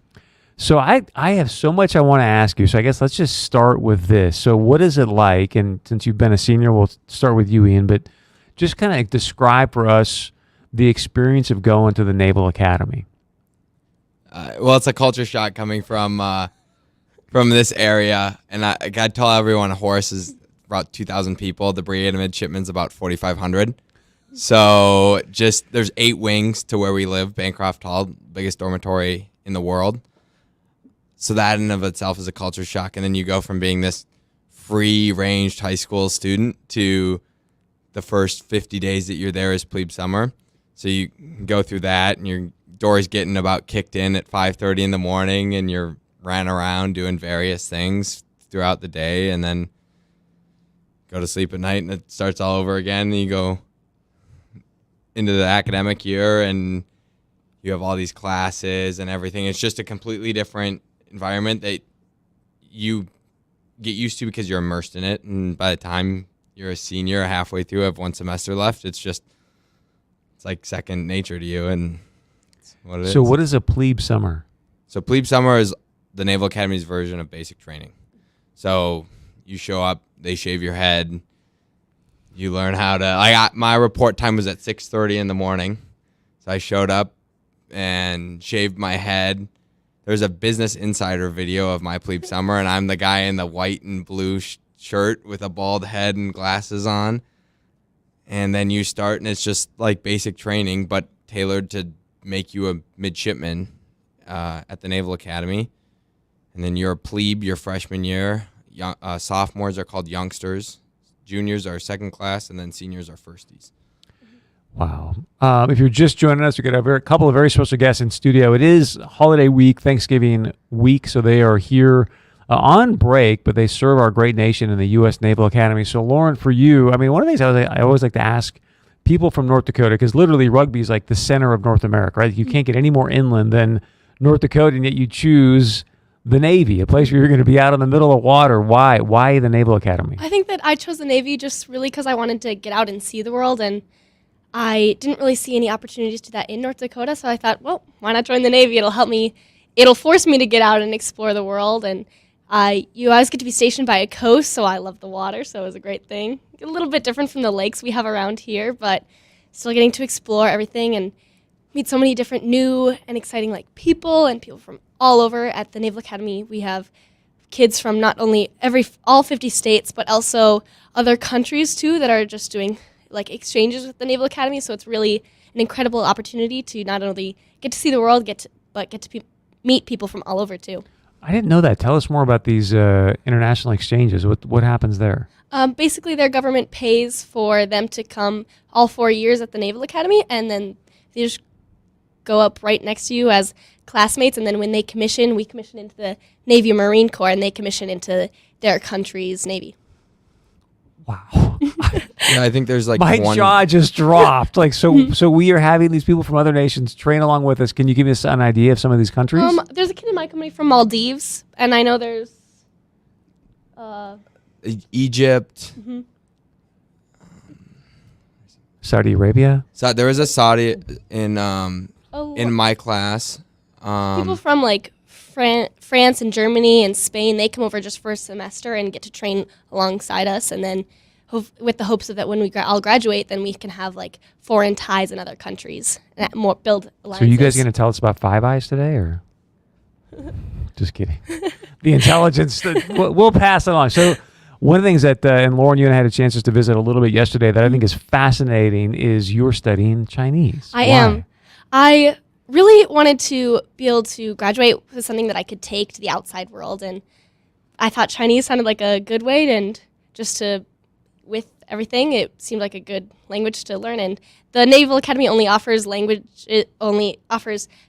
So I have so much I want to ask you. So I guess let's just start with this. So what is it like? And since you've been a senior, we'll start with you, Ian. But just kind of describe for us the experience of going to the Naval Academy. Well, it's a culture shock coming from this area. And I got to tell everyone Horace is about 2,000 people. The Brigade of Midshipmen's about 4,500. So just there's 8 wings to where we live, Bancroft Hall, biggest dormitory in the world. So that in and of itself is a culture shock. And then you go from being this free-ranged high school student to the first 50 days that you're there as plebe summer. So you go through that, and your door's getting about kicked in at 5:30 in the morning, and you're ran around doing various things throughout the day, and then go to sleep at night, and it starts all over again. And you go into the academic year, and you have all these classes and everything. It's just a completely different environment that you get used to because you're immersed in it. And by the time you're a senior, halfway through, have one semester left, it's like second nature to you, and it's what it is. So what is a plebe summer? So plebe summer is the Naval Academy's version of basic training. So you show up, they shave your head, you learn how to, my report time was at 6:30 in the morning. So I showed up and shaved my head. There's a Business Insider video of my plebe summer, and I'm the guy in the white and blue shirt with a bald head and glasses on. And then you start, and it's just like basic training, but tailored to make you a midshipman at the Naval Academy. And then you're a plebe your freshman year. Sophomores are called youngsters. Juniors are second class, and then seniors are firsties. Wow. If you're just joining us, we've got a couple of very special guests in studio. It is holiday week, Thanksgiving week, so they are here on break, but they serve our great nation in the U.S. Naval Academy. So, Lauren, for you, I mean, one of the things I always like to ask people from North Dakota, because literally rugby is like the center of North America, right? You can't get any more inland than North Dakota, and yet you choose the Navy, a place where you're going to be out in the middle of water. Why? Why the Naval Academy? I think that I chose the Navy just really because I wanted to get out and see the world, and I didn't really see any opportunities to that in North Dakota, so I thought, well, why not join the Navy? It'll force me to get out and explore the world, and you always get to be stationed by a coast, so I love the water, so it was a great thing. A little bit different from the lakes we have around here, but still getting to explore everything and meet so many different new and exciting people and people from all over. At the Naval Academy, we have kids from not only all 50 states, but also other countries too that are just doing exchanges with the Naval Academy. So it's really an incredible opportunity to not only get to see the world, but get to meet people from all over too. I didn't know that. Tell us more about these international exchanges. What happens there? Basically, their government pays for them to come all 4 years at the Naval Academy, and then they just go up right next to you as classmates. And then when they commission, we commission into the Navy or Marine Corps, and they commission into their country's Navy. Yeah, I think there's my jaw just dropped. So we are having these people from other nations train along with us. Can you give us an idea of some of these countries? There's a kid in my company from Maldives, and I know there's Egypt. Mm-hmm. Saudi Arabia. So there was a Saudi in my class. People from France and Germany and Spain, they come over just for a semester and get to train alongside us, and then with the hopes of that when we all graduate, then we can have foreign ties in other countries and build alliances. So you guys going to tell us about Five Eyes today, or just kidding? The intelligence, we'll pass it on. So one of the things that, and Lauren, you and I had a chance to visit a little bit yesterday that I think is fascinating is you're studying Chinese. I am. I really wanted to be able to graduate with something that I could take to the outside world, and I thought Chinese sounded like a good way, and with everything, it seemed like a good language to learn. And the Naval Academy only offers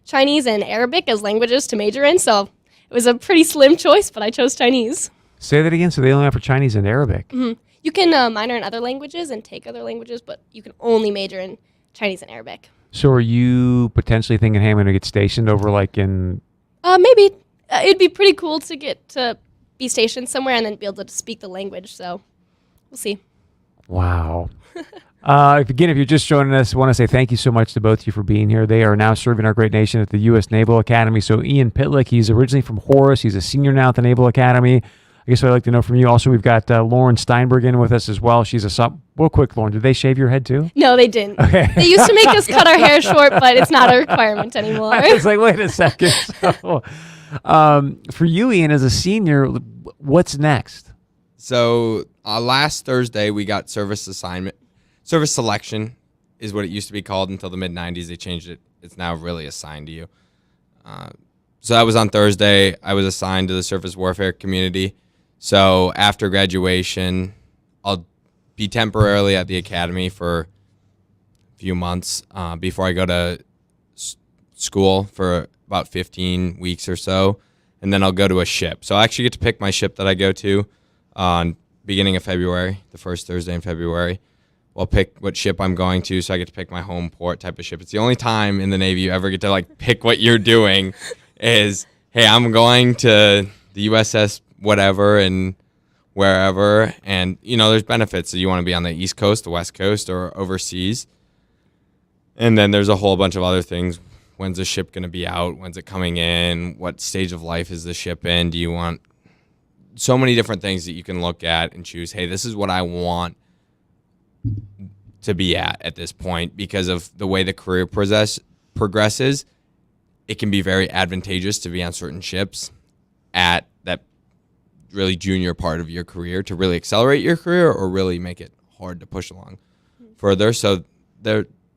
Chinese and Arabic as languages to major in, so it was a pretty slim choice, but I chose Chinese. Say that again. So they only offer Chinese and Arabic. Mm-hmm. You can minor in other languages and take other languages, but you can only major in Chinese and Arabic. So are you potentially thinking, hey, I'm going to get stationed over in... Maybe. It'd be pretty cool to get to be stationed somewhere and then be able to speak the language, so we'll see. Wow. If you're just joining us, I want to say thank you so much to both of you for being here. They are now serving our great nation at the U.S. Naval Academy. So Ian Pitlick, he's originally from Horace. He's a senior now at the Naval Academy. I guess what I'd like to know from you. Also, we've got Lauren Steinberg in with us as well. She's real quick, Lauren, did they shave your head too? No, they didn't. Okay. They used to make us cut our hair short, but it's not a requirement anymore. I was like, wait a second. So, for you, Ian, as a senior, what's next? So last Thursday, we got service selection is what it used to be called until the mid-'90s. They changed it. It's now really assigned to you. So that was on Thursday. I was assigned to the surface warfare community. So after graduation, I'll be temporarily at the academy for a few months before I go to school for about 15 weeks or so. and then I'll go to a ship. So I actually get to pick my ship that I go to on beginning of February, the first Thursday in February. I'll pick what ship I'm going to, so I get to pick my home port type of ship. It's the only time in the Navy you ever get to like pick what you're doing is, hey, I'm going to the USS whatever and wherever, and there's benefits. So you want to be on the East Coast, the West Coast, or overseas. And then there's a whole bunch of other things. When's the ship going to be out? When's it coming in? What stage of life is the ship in? Do you want so many different things that you can look at and choose, hey, this is what I want to be at this point, because of the way the career progresses. It can be very advantageous to be on certain ships at that really junior part of your career to really accelerate your career or really make it hard to push along further. So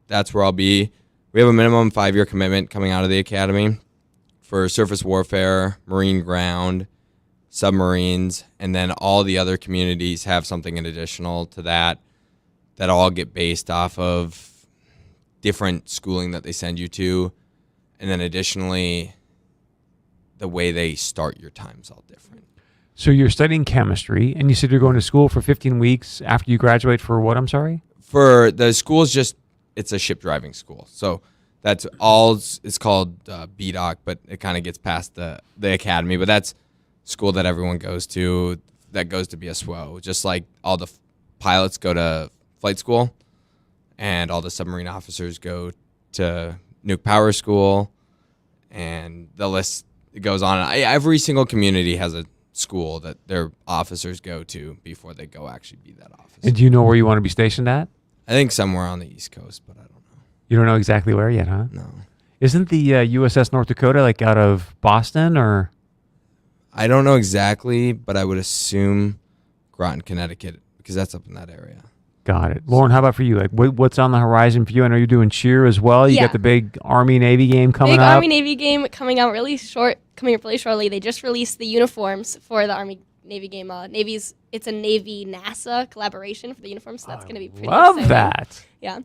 that's where I'll be. We have a minimum 5-year commitment coming out of the academy for surface warfare, marine ground, submarines, and then all the other communities have something additional to that all get based off of different schooling that they send you to. And then additionally, the way they start your time is all different. So you're studying chemistry, and you said you're going to school for 15 weeks after you graduate for what, I'm sorry? For the school is it's a ship driving school. So that's all, it's called BDOC, but it kind of gets past the academy. But that's school that everyone goes to, that goes to be a SWO. Just like all the pilots go to flight school, and all the submarine officers go to nuke power school, and the list goes on. Every single community has a school that their officers go to before they go actually be that officer. And do you know where you want to be stationed at? I think somewhere on the East Coast, but I don't know. You don't know exactly where yet, huh? No. Isn't the USS North Dakota like out of Boston, or? I don't know exactly, but I would assume Groton, Connecticut, because that's up in that area. Got it. Lauren, how about for you? Like, what's on the horizon for you? I know you're doing cheer as well. You got the big Army-Navy game coming up. Big Army-Navy game coming up really shortly. They just released the uniforms for the Army-Navy game. It's a Navy-NASA collaboration for the uniforms, so that's going to be pretty exciting. Love that. Yeah.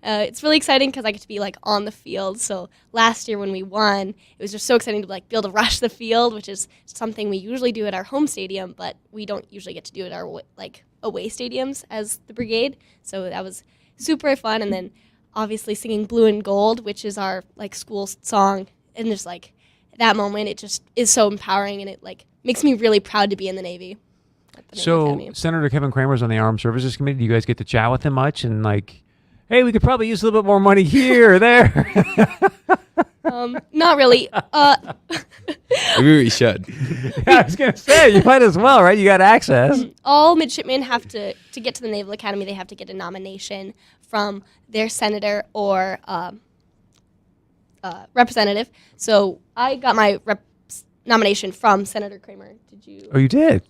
It's really exciting because I get to be like on the field. So last year when we won, it was just so exciting to like be able to rush the field, which is something we usually do at our home stadium, but we don't usually get to do at our away stadiums as the brigade. So that was super fun. And then obviously singing Blue and Gold, which is our like school song, and just like that moment, it just is so empowering, and it like makes me really proud to be in the Navy. So Senator Kevin Cramer's on the Armed Services Committee. Do you guys get to chat with him much and like, hey, we could probably use a little bit more money here or there? Not really. Maybe we should. Yeah, I was going to say, you might as well, right? You got access. All midshipmen have to get to the Naval Academy, they have to get a nomination from their senator or representative. So I got my nomination from Senator Kramer. Did you? Oh, you did?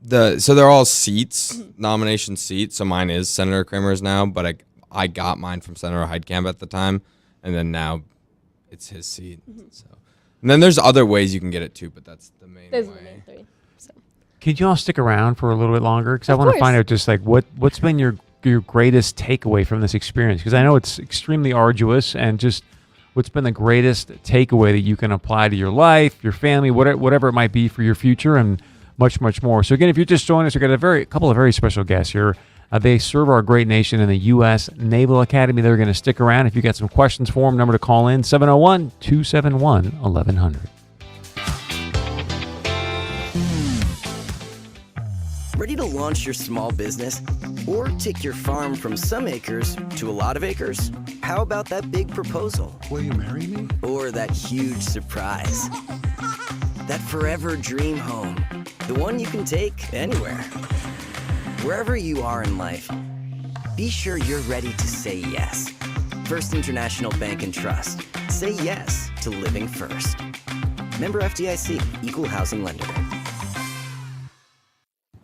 So they're all seats, nomination seats. So mine is Senator Kramer's now, but I got mine from Senator Heidkamp at the time, and then now it's his seat. So, and then there's other ways you can get it too, but that's the main Those way. are the main three. So. Could you all stick around for a little bit longer? Because I want to find out just like what's been your greatest takeaway from this experience? Because I know it's extremely arduous, and just what's been the greatest takeaway that you can apply to your life, your family, whatever it might be for your future, and much, much more. So again, if you're just joining us, we've got a couple of very special guests here. They serve our great nation in the U.S. Naval Academy. They're going to stick around. If you got some questions for them, number to call in, 701-271-1100. Ready to launch your small business? Or take your farm from some acres to a lot of acres? How about that big proposal? Will you marry me? Or that huge surprise? That forever dream home. The one you can take anywhere. Wherever you are in life, be sure you're ready to say yes. First International Bank and Trust. Say yes to living first. Member FDIC, Equal Housing Lender.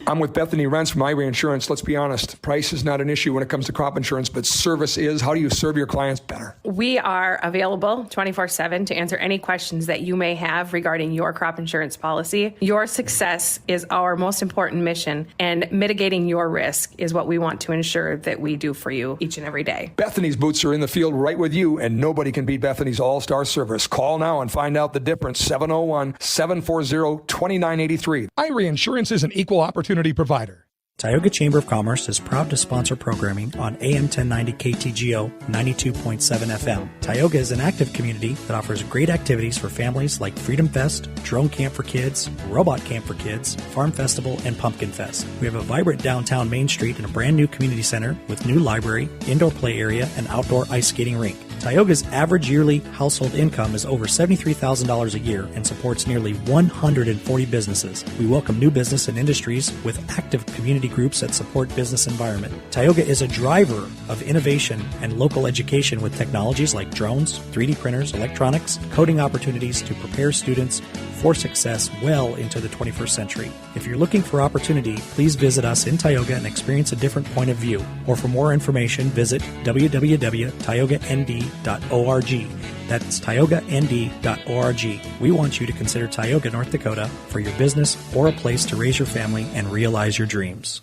I'm with Bethany Rents from Ivory Insurance. Let's be honest, price is not an issue when it comes to crop insurance, but service is. How do you serve your clients better? We are available 24/7 to answer any questions that you may have regarding your crop insurance policy. Your success is our most important mission, and mitigating your risk is what we want to ensure that we do for you each and every day. Bethany's boots are in the field right with you, and nobody can beat Bethany's all-star service. Call now and find out the difference. 701-740-2983. Ivory Insurance is an equal opportunity provider. Tioga Chamber of Commerce is proud to sponsor programming on AM 1090 KTGO 92.7 FM. Tioga is an active community that offers great activities for families like Freedom Fest, Drone Camp for Kids, Robot Camp for Kids, Farm Festival, and Pumpkin Fest. We have a vibrant downtown Main Street and a brand new community center with new library, indoor play area, and outdoor ice skating rink. Tioga's average yearly household income is over $73,000 a year and supports nearly 140 businesses. We welcome new business and industries with active community groups that support business environment. Tioga is a driver of innovation and local education with technologies like drones, 3D printers, electronics, coding opportunities to prepare students for success well into the 21st century. If you're looking for opportunity, please visit us in Tioga and experience a different point of view. Or for more information, visit www.tiogaND.org. That's TiogaND.org. We want you to consider Tioga, North Dakota for your business or a place to raise your family and realize your dreams.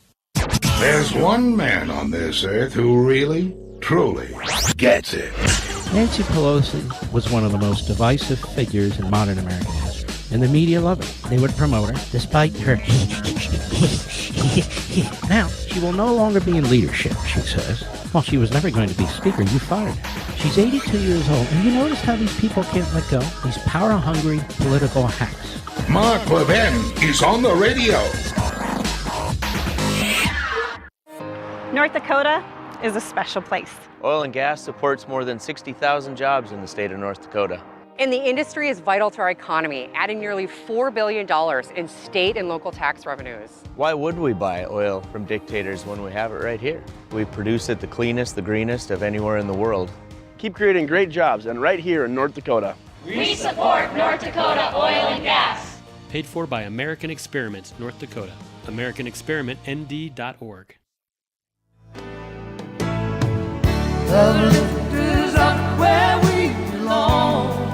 There's one man on this earth who really, truly gets it. Nancy Pelosi was one of the most divisive figures in modern American history. And the media love her. They would promote her, despite her. Now, she will no longer be in leadership, she says. Well, she was never going to be speaker. You fired her. She's 82 years old. And you notice how these people can't let go? These power-hungry political hacks. Mark Levin is on the radio. North Dakota is a special place. Oil and gas supports more than 60,000 jobs in the state of North Dakota. And the industry is vital to our economy, adding nearly $4 billion in state and local tax revenues. Why would we buy oil from dictators when we have it right here? We produce it the cleanest, the greenest of anywhere in the world. Keep creating great jobs, and right here in North Dakota. We support North Dakota Oil and Gas. Paid for by American Experiment, North Dakota. AmericanExperimentND.org. The lifters up where we belong.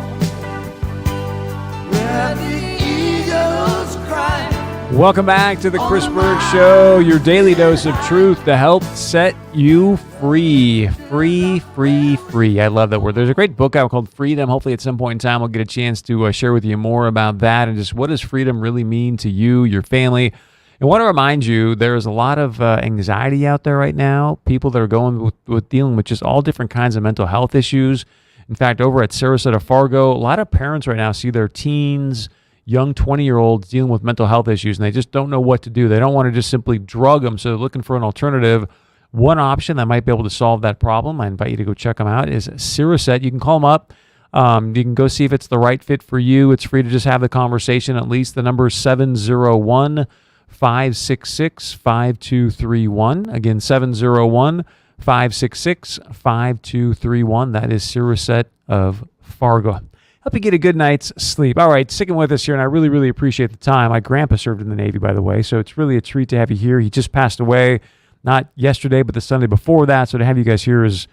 Welcome back to the Chris Berg Show, your daily dose of truth to help set you free. Free. I love that word. There's a great book out called Freedom. Hopefully at some point in time we'll get a chance to share with you more about that and just what does freedom really mean to you, your family. And I want to remind you, there's a lot of anxiety out there right now. People that are going with dealing with just all different kinds of mental health issues. In fact, over at Sarasota Fargo, a lot of parents right now see their teens, young 20-year-olds dealing with mental health issues, and they just don't know what to do. They don't want to just simply drug them, so they're looking for an alternative. One option that might be able to solve that problem, I invite you to go check them out, is Siraset. You can call them up. You can go see if it's the right fit for you. It's free to just have the conversation. At least the number is 701-566-5231. Again, 701-566-5231. That is Siraset of Fargo. Help you get a good night's sleep. All right, sticking with us here, and I really, really appreciate the time. My grandpa served in the Navy, by the way, so it's really a treat to have you here. He just passed away, not yesterday, but the Sunday before that, so to have you guys here is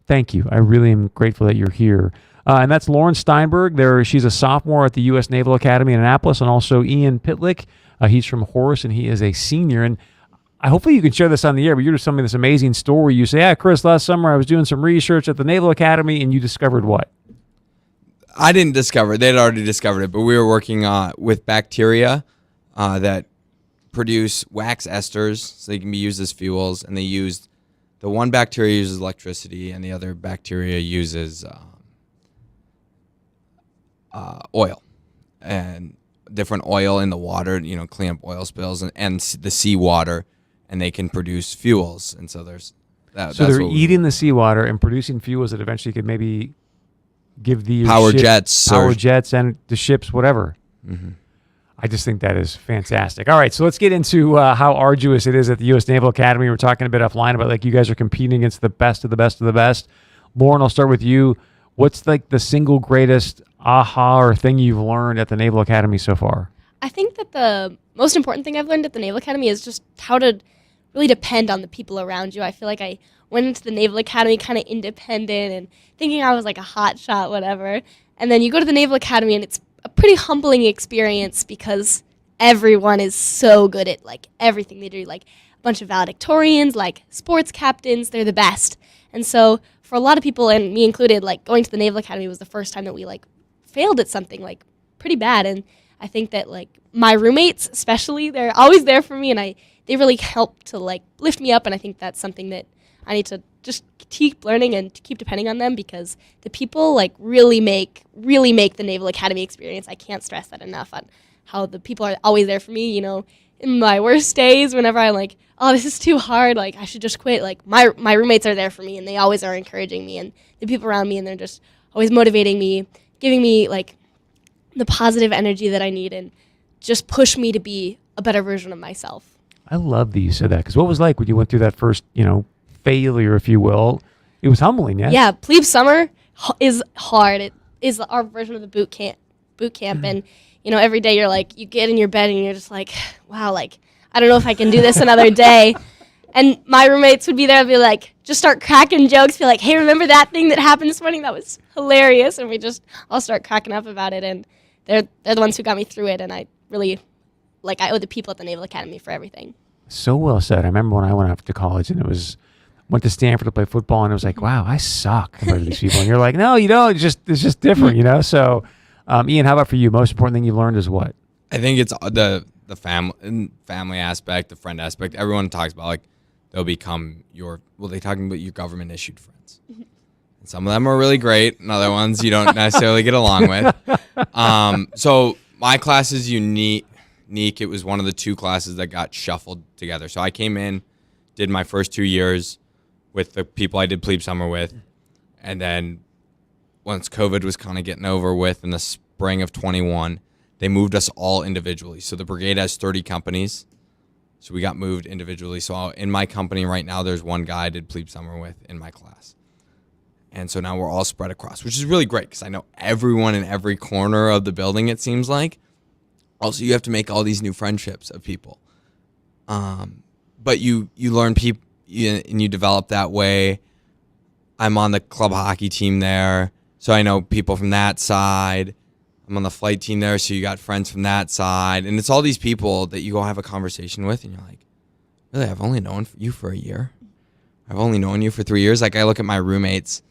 thank you. I really am grateful that you're here. And that's Lauren Steinberg. She's a sophomore at the U.S. Naval Academy in Annapolis, and also Ian Pitlick. He's from Horace, and he is a senior. And hopefully you can share this on the air, but you're just telling me this amazing story. You say, yeah, Chris, last summer I was doing some research at the Naval Academy, and you discovered what? I didn't discover it. They'd already discovered it, but we were working with bacteria that produce wax esters, so they can be used as fuels. And the one bacteria uses electricity, and the other bacteria uses oil and different oil in the water. Clean up oil spills and the seawater, and they can produce fuels. And so there's that. So they're eating the seawater and producing fuels that eventually could maybe give the power jets and the ships, whatever. Mm-hmm. I just think that is fantastic. All right, so let's get into how arduous it is at the U.S. Naval Academy. We're talking a bit offline about you guys are competing against the best of the best of the best. Lauren, I'll start with you. What's the single greatest aha or thing you've learned at the Naval Academy so far? I think that the most important thing I've learned at the Naval Academy is just how to really depend on the people around you. I feel like I went into the Naval Academy kind of independent and thinking I was like a hot shot, whatever. And then you go to the Naval Academy and it's a pretty humbling experience because everyone is so good at like everything they do. Like a bunch of valedictorians, like sports captains, they're the best. And so for a lot of people, and me included, like going to the Naval Academy was the first time that we like failed at something like pretty bad. And I think that like my roommates especially, they're always there for me, and they really help to like lift me up. And I think that's something that I need to just keep learning and keep depending on them, because the people like really make the Naval Academy experience. I can't stress that enough on how the people are always there for me. You know, in my worst days, whenever I'm like, oh, this is too hard, like I should just quit, like my roommates are there for me, and they always are encouraging me, and the people around me, and they're just always motivating me, giving me like the positive energy that I need, and just push me to be a better version of myself. I love that you said that, because what was it like when you went through that first, failure, if you will? It was humbling, yes? Yeah, plebe summer is hard. It is our version of the boot camp, and every day you're like, you get in your bed and you're just like, wow, like I don't know if I can do this another day. And my roommates would be there and be like, just start cracking jokes, be like, hey, remember that thing that happened this morning? That was hilarious. And we just all start cracking up about it. And they're the ones who got me through it. And I really, I owe the people at the Naval Academy for everything. So well said. I remember when I went off to college and went to Stanford to play football, and it was like, wow, I suck compared to these people. And you're like, no, you don't. It's just different, So, Ian, how about for you? Most important thing you learned is what? I think it's the family aspect, the friend aspect. Everyone talks about they'll become they're talking about your government issued friends. And some of them are really great, and other ones you don't necessarily get along with. So my class is unique. It was one of the 2 classes that got shuffled together. So I came in, did my first 2 years with the people I did plebe summer with, and then once COVID was kind of getting over with in the spring of 21, they moved us all individually. So the brigade has 30 companies. So we got moved individually. So in my company right now, there's one guy I did plebe summer with in my class. And so now we're all spread across, which is really great because I know everyone in every corner of the building, it seems like. Also, you have to make all these new friendships of people. But you learn people and you develop that way. I'm on the club hockey team there, so I know people from that side. I'm on the flight team there, so you got friends from that side. And it's all these people that you go have a conversation with, and you're like, really, I've only known you for a year? I've only known you for 3 years? Like, I look at my roommates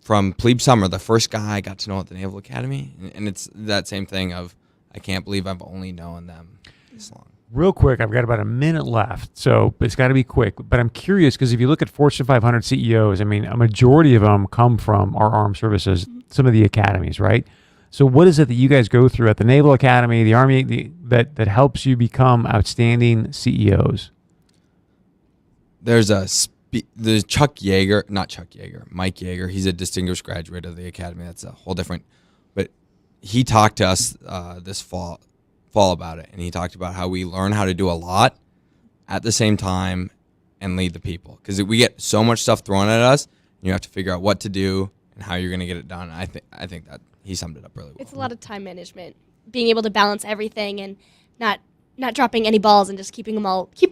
from plebe summer, the first guy I got to know at the Naval Academy, and it's that same thing of, I can't believe I've only known them this long. Real quick, I've got about a minute left, so it's got to be quick. But I'm curious, because if you look at Fortune 500 CEOs, I mean, a majority of them come from our armed services, some of the academies, right? So what is it that you guys go through at the Naval Academy, the Army, that helps you become outstanding CEOs? There's Mike Yeager. He's a distinguished graduate of the Academy. That's a whole different, but he talked to us this fall about it, and he talked about how we learn how to do a lot at the same time and lead the people, because we get so much stuff thrown at us, and you have to figure out what to do and how you're going to get it done. I think that he summed it up really well. It's a lot of time management, being able to balance everything and not dropping any balls and just keep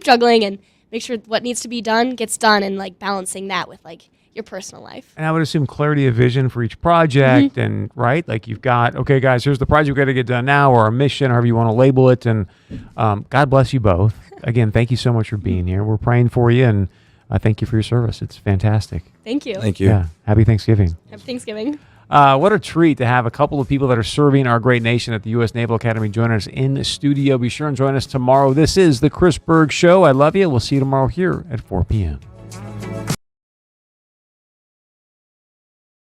juggling and make sure what needs to be done gets done, and balancing that with your personal life. And I would assume clarity of vision for each project, and right, you've got, okay, guys, here's the project we got to get done now, or a mission, however you want to label it. And God bless you both. Again, thank you so much for being here. We're praying for you, and thank you for your service. It's fantastic. Thank you. Thank you. Yeah. Happy Thanksgiving. Happy Thanksgiving. What a treat to have a couple of people that are serving our great nation at the U.S. Naval Academy join us in the studio. Be sure and join us tomorrow. This is the Chris Berg Show. I love you. We'll see you tomorrow here at 4 p.m.